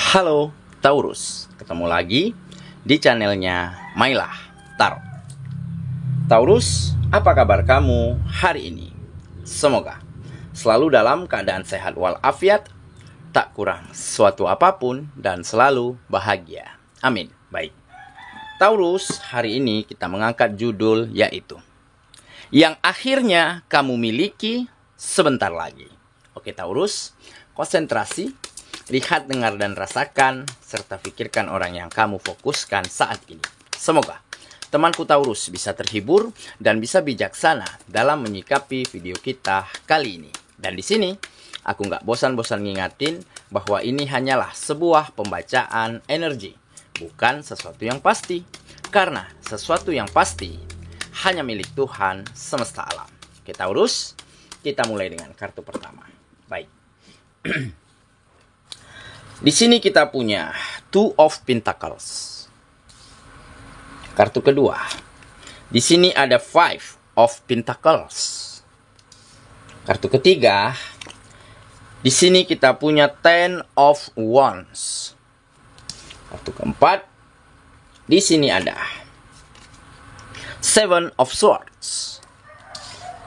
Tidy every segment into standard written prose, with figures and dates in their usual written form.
Halo Taurus, ketemu lagi di channelnya Mailah Tarot. Taurus, apa kabar kamu hari ini? Semoga selalu dalam keadaan sehat walafiat, tak kurang suatu apapun, dan selalu bahagia. Amin. Baik, Taurus, hari ini kita mengangkat judul yaitu yang akhirnya kamu miliki sebentar lagi. Oke Taurus, konsentrasi. Lihat, dengar, dan rasakan, serta pikirkan orang yang kamu fokuskan saat ini. Semoga temanku Taurus bisa terhibur dan bisa bijaksana dalam menyikapi video kita kali ini. Dan di sini, aku nggak bosan-bosan ngingatin bahwa ini hanyalah sebuah pembacaan energi, bukan sesuatu yang pasti. Karena sesuatu yang pasti hanya milik Tuhan semesta alam. Oke Taurus, kita mulai dengan kartu pertama. Baik. Di sini kita punya Two of Pentacles. Kartu kedua. Di sini ada Five of Pentacles. Kartu ketiga. Di sini kita punya Ten of Wands. Kartu keempat. Di sini ada Seven of Swords.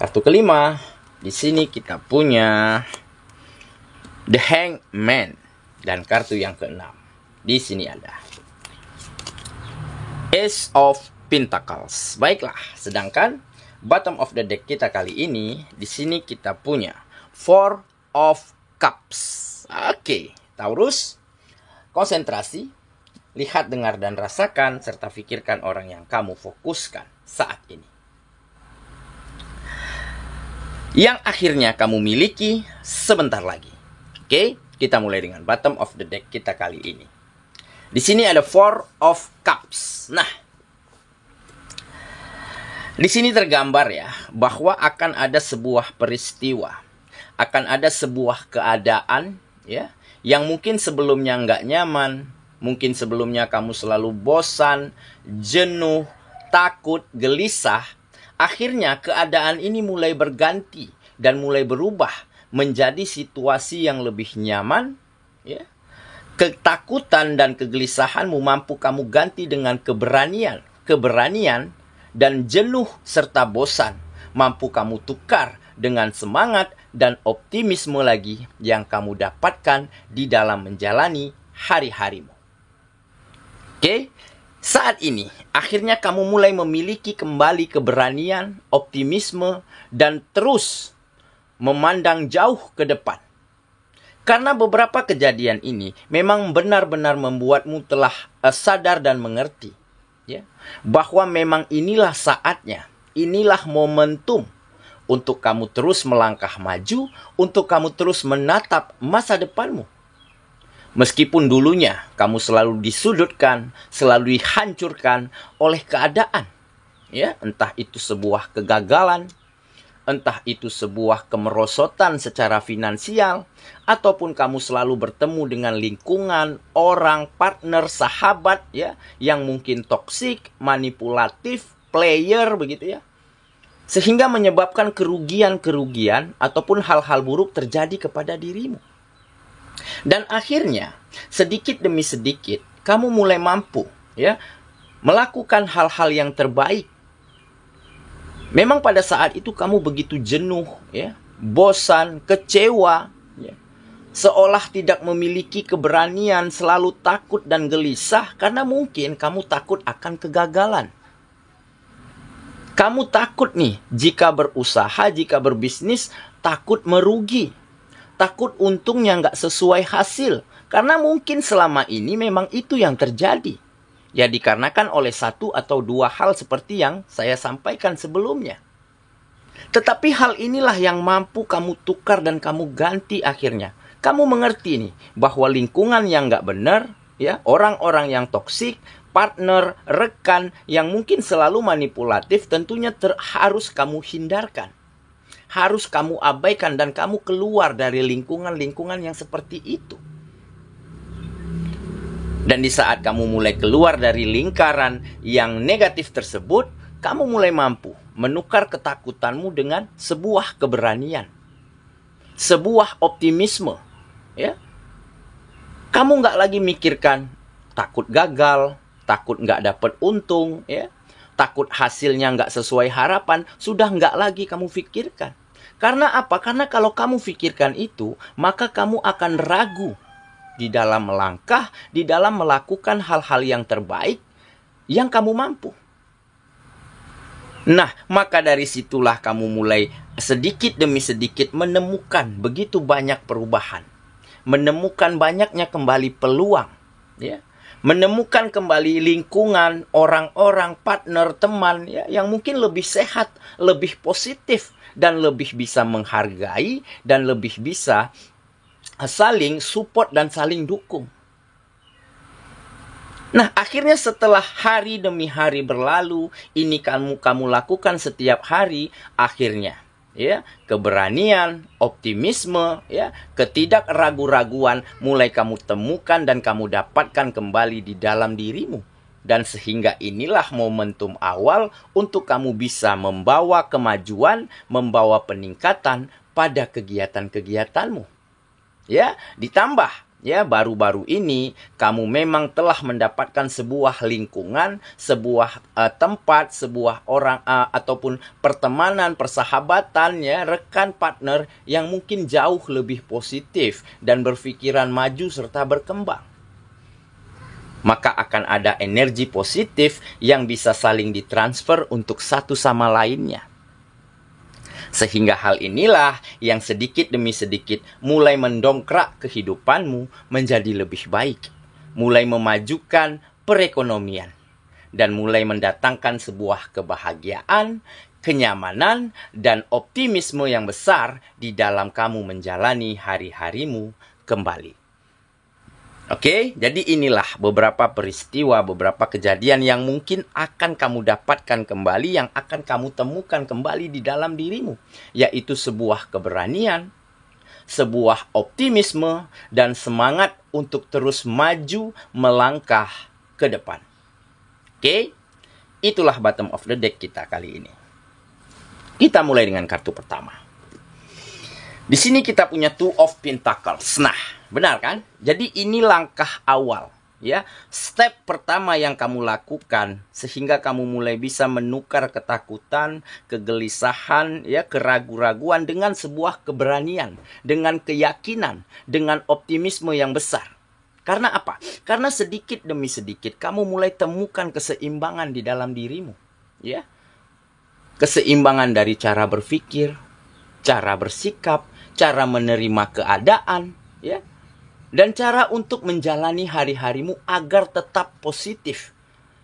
Kartu kelima. Di sini kita punya The Hanged Man. Dan kartu yang keenam, di sini ada Ace of Pentacles. Baiklah, sedangkan bottom of the deck kita kali ini, di sini kita punya Four of Cups. Oke, Taurus, konsentrasi, lihat, dengar, dan rasakan, serta pikirkan orang yang kamu fokuskan saat ini. Yang akhirnya kamu miliki sebentar lagi. Oke? Kita mulai dengan bottom of the deck kita kali ini. Di sini ada Four of Cups. Nah, di sini tergambar ya bahwa akan ada sebuah peristiwa, akan ada sebuah keadaan ya yang mungkin sebelumnya nggak nyaman, mungkin sebelumnya kamu selalu bosan, jenuh, takut, gelisah. Akhirnya keadaan ini mulai berganti dan mulai berubah menjadi situasi yang lebih nyaman, ya. Ketakutan dan kegelisahanmu mampu kamu ganti dengan keberanian. Keberanian dan jenuh serta bosan mampu kamu tukar dengan semangat dan optimisme lagi yang kamu dapatkan di dalam menjalani hari-harimu. Oke, saat ini akhirnya kamu mulai memiliki kembali keberanian, optimisme, dan terus memandang jauh ke depan. Karena beberapa kejadian ini memang benar-benar membuatmu telah sadar dan mengerti ya, bahwa memang inilah saatnya, inilah momentum untuk kamu terus melangkah maju, untuk kamu terus menatap masa depanmu. Meskipun dulunya kamu selalu disudutkan, selalu dihancurkan oleh keadaan, ya, entah itu sebuah kegagalan, entah itu sebuah kemerosotan secara finansial, ataupun kamu selalu bertemu dengan lingkungan, orang, partner, sahabat ya, yang mungkin toksik, manipulatif, player begitu ya. Sehingga menyebabkan kerugian-kerugian ataupun hal-hal buruk terjadi kepada dirimu. Dan akhirnya, sedikit demi sedikit, kamu mulai mampu ya melakukan hal-hal yang terbaik. Memang pada saat itu kamu begitu jenuh, ya, bosan, kecewa, ya, seolah tidak memiliki keberanian, selalu takut dan gelisah karena mungkin kamu takut akan kegagalan. Kamu takut nih jika berusaha, jika berbisnis, takut merugi, takut untungnya nggak sesuai hasil karena mungkin selama ini memang itu yang terjadi. Ya, dikarenakan oleh satu atau dua hal seperti yang saya sampaikan sebelumnya. Tetapi hal inilah yang mampu kamu tukar dan kamu ganti akhirnya. Kamu mengerti nih bahwa lingkungan yang nggak benar, ya, orang-orang yang toksik, partner, rekan yang mungkin selalu manipulatif tentunya harus kamu hindarkan. Harus kamu abaikan dan kamu keluar dari lingkungan-lingkungan yang seperti itu. Dan di saat kamu mulai keluar dari lingkaran yang negatif tersebut, kamu mulai mampu menukar ketakutanmu dengan sebuah keberanian, sebuah optimisme, ya. Kamu nggak lagi mikirkan takut gagal, takut nggak dapat untung, ya, takut hasilnya nggak sesuai harapan. Sudah nggak lagi kamu pikirkan. Karena apa? Karena kalau kamu pikirkan itu, maka kamu akan ragu di dalam melangkah, di dalam melakukan hal-hal yang terbaik yang kamu mampu. Nah, maka dari situlah kamu mulai sedikit demi sedikit menemukan begitu banyak perubahan. Menemukan banyaknya kembali peluang. Ya. Menemukan kembali lingkungan, orang-orang, partner, teman ya, yang mungkin lebih sehat, lebih positif, dan lebih bisa menghargai, dan lebih bisa saling support dan saling dukung. Nah, akhirnya setelah hari demi hari berlalu, ini kamu lakukan setiap hari, akhirnya ya, keberanian, optimisme, ya, ketidakragu-raguan mulai kamu temukan dan kamu dapatkan kembali di dalam dirimu. Dan sehingga inilah momentum awal untuk kamu bisa membawa kemajuan, membawa peningkatan pada kegiatan-kegiatanmu. Ya, ditambah ya, baru-baru ini kamu memang telah mendapatkan sebuah lingkungan, sebuah tempat, sebuah orang ataupun pertemanan, persahabatan ya, rekan partner yang mungkin jauh lebih positif dan berpikiran maju serta berkembang. Maka akan ada energi positif yang bisa saling ditransfer untuk satu sama lainnya. Sehingga hal inilah yang sedikit demi sedikit mulai mendongkrak kehidupanmu menjadi lebih baik. Mulai memajukan perekonomian. Dan mulai mendatangkan sebuah kebahagiaan, kenyamanan, dan optimisme yang besar di dalam kamu menjalani hari-harimu kembali. Oke, jadi inilah beberapa peristiwa, beberapa kejadian yang mungkin akan kamu dapatkan kembali, yang akan kamu temukan kembali di dalam dirimu. Yaitu sebuah keberanian, sebuah optimisme, dan semangat untuk terus maju melangkah ke depan. Oke, itulah bottom of the deck kita kali ini. Kita mulai dengan kartu pertama. Di sini kita punya Two of Pentacles. Nah, benar kan? Jadi ini langkah awal, ya. Step pertama yang kamu lakukan sehingga kamu mulai bisa menukar ketakutan, kegelisahan, ya, keraguan-raguan dengan sebuah keberanian, dengan keyakinan, dengan optimisme yang besar. Karena apa? Karena sedikit demi sedikit kamu mulai temukan keseimbangan di dalam dirimu, ya. Keseimbangan dari cara berpikir, cara bersikap, cara menerima keadaan, ya, dan cara untuk menjalani hari-harimu agar tetap positif,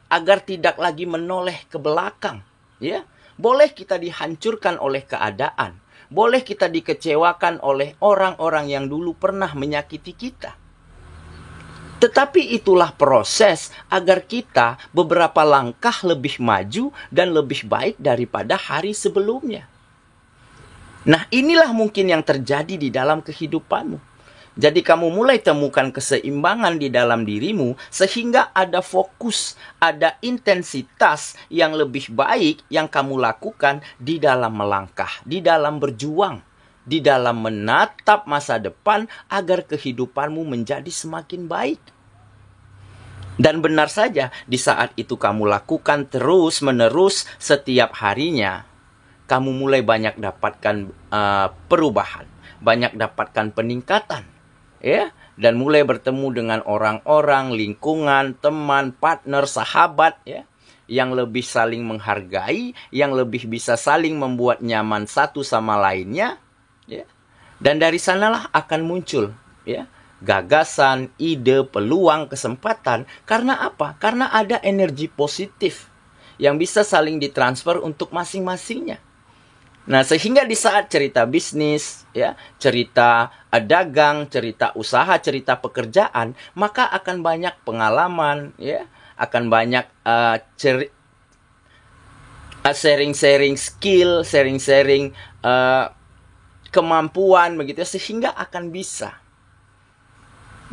agar tidak lagi menoleh ke belakang, ya. Boleh kita dihancurkan oleh keadaan, boleh kita dikecewakan oleh orang-orang yang dulu pernah menyakiti kita. Tetapi itulah proses agar kita beberapa langkah lebih maju dan lebih baik daripada hari sebelumnya. Nah, inilah mungkin yang terjadi di dalam kehidupanmu. Jadi kamu mulai temukan keseimbangan di dalam dirimu sehingga ada fokus, ada intensitas yang lebih baik yang kamu lakukan di dalam melangkah, di dalam berjuang, di dalam menatap masa depan agar kehidupanmu menjadi semakin baik. Dan benar saja, di saat itu kamu lakukan terus-menerus setiap harinya, kamu mulai banyak dapatkan perubahan, banyak dapatkan peningkatan, ya, dan mulai bertemu dengan orang-orang, lingkungan, teman, partner, sahabat, ya, yang lebih saling menghargai, yang lebih bisa saling membuat nyaman satu sama lainnya, ya, dan dari sanalah akan muncul, ya, gagasan, ide, peluang, kesempatan. Karena apa? Karena ada energi positif yang bisa saling ditransfer untuk masing-masingnya. Nah, sehingga di saat cerita bisnis, ya, cerita dagang, cerita usaha, cerita pekerjaan, maka akan banyak pengalaman, ya, akan banyak sharing-sharing skill, sharing-sharing kemampuan, begitu, sehingga akan bisa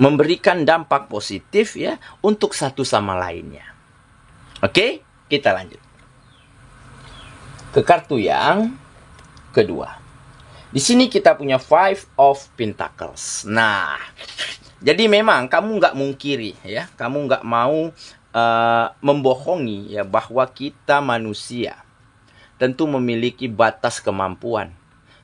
memberikan dampak positif, ya, untuk satu sama lainnya. Oke, kita lanjut ke kartu yang kedua. Di sini kita punya Five of Pentacles. Nah, Jadi memang kamu nggak mungkiri, ya, kamu nggak mau membohongi, ya, bahwa kita manusia tentu memiliki batas kemampuan,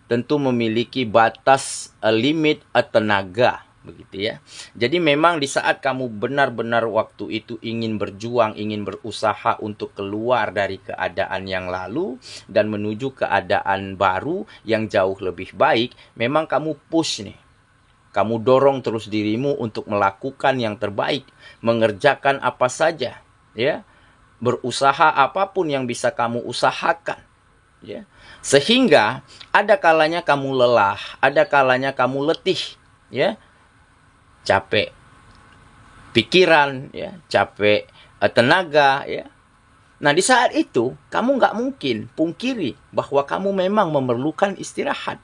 tentu memiliki batas limit tenaga, begitu ya. Jadi memang di saat kamu benar-benar waktu itu ingin berjuang, ingin berusaha untuk keluar dari keadaan yang lalu dan menuju keadaan baru yang jauh lebih baik, memang kamu push nih. Kamu dorong terus dirimu untuk melakukan yang terbaik, mengerjakan apa saja, ya, berusaha apapun yang bisa kamu usahakan, ya. Sehingga ada kalanya kamu lelah, ada kalanya kamu letih, ya, capek pikiran, ya, capek tenaga, ya. Nah, di saat itu kamu nggak mungkin pungkiri bahwa kamu memang memerlukan istirahat.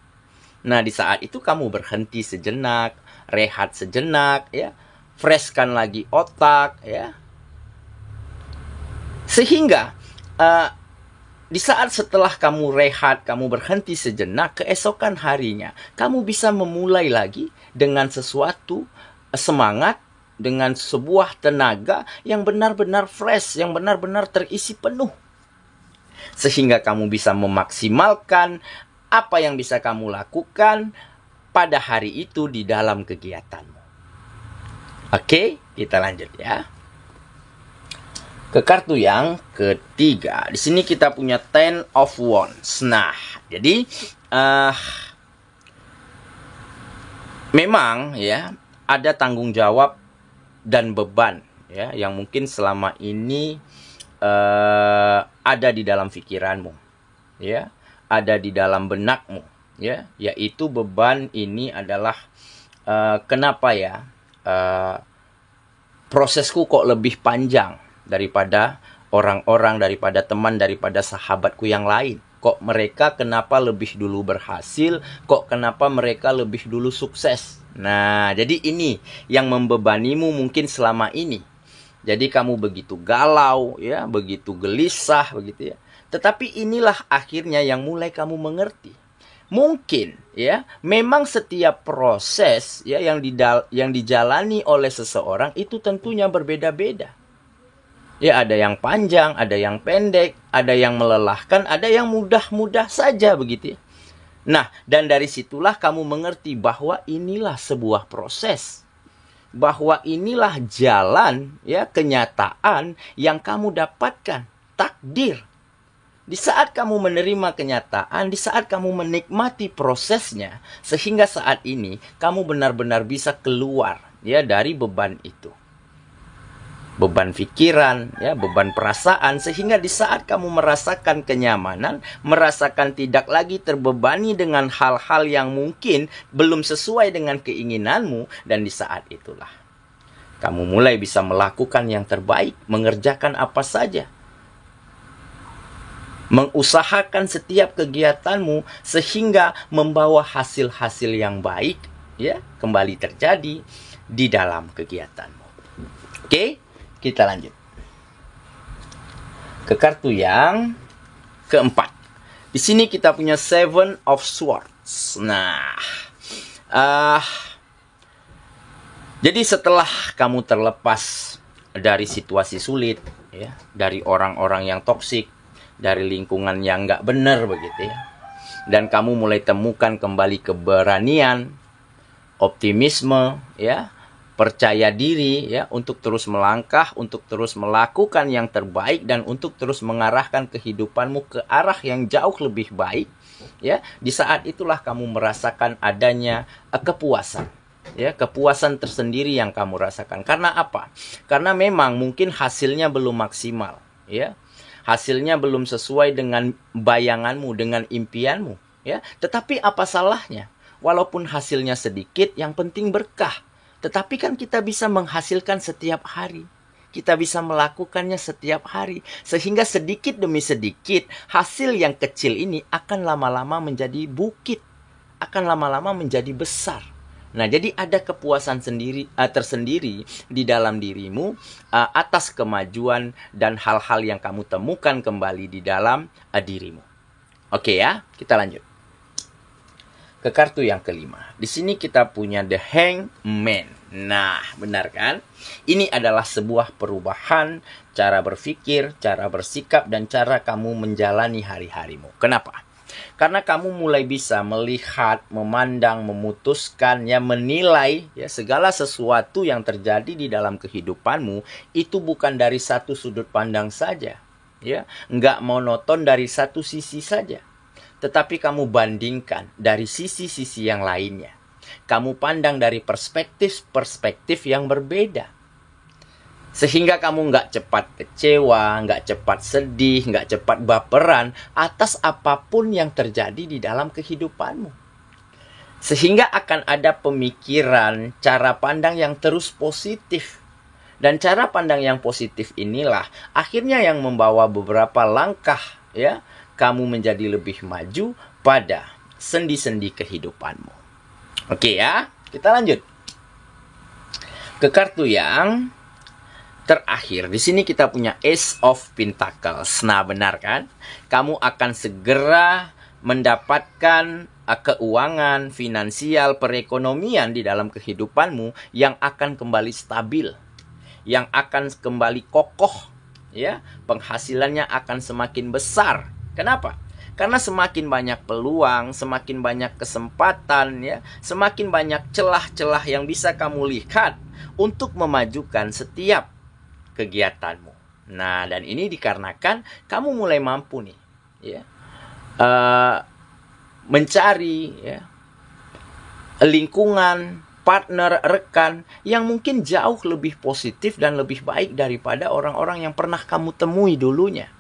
Nah, di saat itu kamu berhenti sejenak, rehat sejenak, ya, freshkan lagi otak, ya. Sehingga di saat setelah kamu rehat, kamu berhenti sejenak, keesokan harinya kamu bisa memulai lagi dengan sesuatu semangat, dengan sebuah tenaga yang benar-benar fresh, yang benar-benar terisi penuh. Sehingga kamu bisa memaksimalkan apa yang bisa kamu lakukan pada hari itu di dalam kegiatanmu. Oke, kita lanjut ya. Ke kartu yang ketiga. Di sini kita punya Ten of Wands. Nah, jadi memang ya ada tanggung jawab dan beban, ya, yang mungkin selama ini ada di dalam pikiranmu, ya, ada di dalam benakmu, ya, yaitu beban ini adalah kenapa ya prosesku kok lebih panjang daripada orang-orang, daripada teman, daripada sahabatku yang lain. Kok mereka kenapa lebih dulu berhasil, kok kenapa mereka lebih dulu sukses. Nah, jadi ini yang membebanimu mungkin selama ini. Jadi kamu begitu galau, ya, begitu gelisah, begitu ya. Tetapi inilah akhirnya yang mulai kamu mengerti. Mungkin, ya, memang setiap proses, ya, yang dijalani oleh seseorang itu tentunya berbeda-beda. Ya, ada yang panjang, ada yang pendek, ada yang melelahkan, ada yang mudah-mudah saja, begitu ya. Nah, dan dari situlah kamu mengerti bahwa inilah sebuah proses. Bahwa inilah jalan, ya, kenyataan yang kamu dapatkan, takdir. Di saat kamu menerima kenyataan, di saat kamu menikmati prosesnya, sehingga saat ini kamu benar-benar bisa keluar, ya, dari beban itu. Beban pikiran, ya, beban perasaan, sehingga di saat kamu merasakan kenyamanan, merasakan tidak lagi terbebani dengan hal-hal yang mungkin belum sesuai dengan keinginanmu, dan di saat itulah kamu mulai bisa melakukan yang terbaik, mengerjakan apa saja, mengusahakan setiap kegiatanmu sehingga membawa hasil-hasil yang baik, ya, kembali terjadi di dalam kegiatanmu. Oke? Kita lanjut ke kartu yang keempat. Di sini kita punya Seven of Swords. Nah, jadi setelah kamu terlepas dari situasi sulit, ya, dari orang-orang yang toksik, dari lingkungan yang nggak benar, begitu ya, dan kamu mulai temukan kembali keberanian, optimisme, ya, percaya diri, ya, untuk terus melangkah, untuk terus melakukan yang terbaik, dan untuk terus mengarahkan kehidupanmu ke arah yang jauh lebih baik, ya. Di saat itulah kamu merasakan adanya kepuasan, ya, kepuasan tersendiri yang kamu rasakan. Karena apa? Karena memang mungkin hasilnya belum maksimal, ya, hasilnya belum sesuai dengan bayanganmu, dengan impianmu, ya. Tetapi apa salahnya? Walaupun hasilnya sedikit, yang penting berkah. Tetapi kan kita bisa menghasilkan setiap hari. Kita bisa melakukannya setiap hari. Sehingga sedikit demi sedikit, hasil yang kecil ini akan lama-lama menjadi bukit. Akan lama-lama menjadi besar. Nah, jadi ada kepuasan tersendiri di dalam dirimu atas kemajuan dan hal-hal yang kamu temukan kembali di dalam dirimu. Oke ya, kita lanjut ke kartu yang kelima. Di sini kita punya The Hangman. Nah, benar kan? Ini adalah sebuah perubahan cara berpikir, cara bersikap, dan cara kamu menjalani hari-harimu. Kenapa? Karena kamu mulai bisa melihat, memandang, memutuskan, ya menilai ya segala sesuatu yang terjadi di dalam kehidupanmu itu bukan dari satu sudut pandang saja, ya, nggak monoton dari satu sisi saja, tetapi kamu bandingkan dari sisi-sisi yang lainnya. Kamu pandang dari perspektif-perspektif yang berbeda. Sehingga kamu nggak cepat kecewa, nggak cepat sedih, nggak cepat baperan atas apapun yang terjadi di dalam kehidupanmu. Sehingga akan ada pemikiran, cara pandang yang terus positif. Dan cara pandang yang positif inilah akhirnya yang membawa beberapa langkah ya kamu menjadi lebih maju pada sendi-sendi kehidupanmu. Oke ya, kita lanjut ke kartu yang terakhir. Di sini kita punya Ace of Pentacles. Nah, benar kan? Kamu akan segera mendapatkan keuangan, finansial, perekonomian di dalam kehidupanmu yang akan kembali stabil, yang akan kembali kokoh, ya. Penghasilannya akan semakin besar. Kenapa? Karena semakin banyak peluang, semakin banyak kesempatan, ya, semakin banyak celah-celah yang bisa kamu lihat untuk memajukan setiap kegiatanmu. Nah, dan ini dikarenakan kamu mulai mampu nih, ya, mencari ya, lingkungan, partner, rekan yang mungkin jauh lebih positif dan lebih baik daripada orang-orang yang pernah kamu temui dulunya.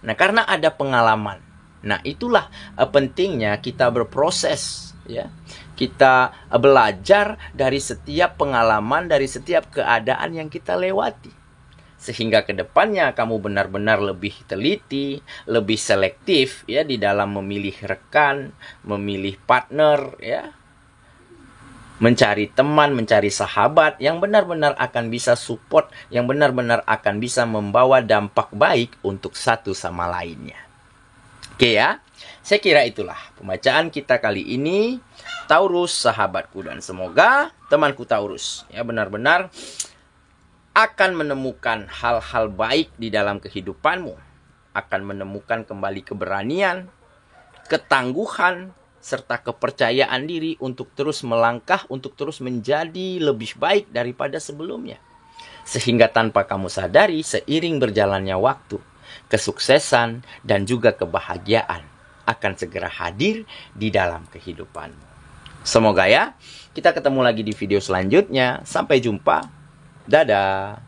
Nah, karena ada pengalaman. Nah, itulah pentingnya kita berproses, ya. Kita belajar dari setiap pengalaman, dari setiap keadaan yang kita lewati. Sehingga ke depannya kamu benar-benar lebih teliti, lebih selektif ya di dalam memilih rekan, memilih partner ya. Mencari teman, mencari sahabat yang benar-benar akan bisa support, yang benar-benar akan bisa membawa dampak baik untuk satu sama lainnya. Oke ya, saya kira itulah pembacaan kita kali ini, Taurus sahabatku, dan semoga temanku Taurus ya benar-benar akan menemukan hal-hal baik di dalam kehidupanmu, akan menemukan kembali keberanian, ketangguhan, serta kepercayaan diri untuk terus melangkah, untuk terus menjadi lebih baik daripada sebelumnya. Sehingga tanpa kamu sadari, seiring berjalannya waktu, kesuksesan dan juga kebahagiaan akan segera hadir di dalam kehidupanmu. Semoga ya, kita ketemu lagi di video selanjutnya. Sampai jumpa. Dadah.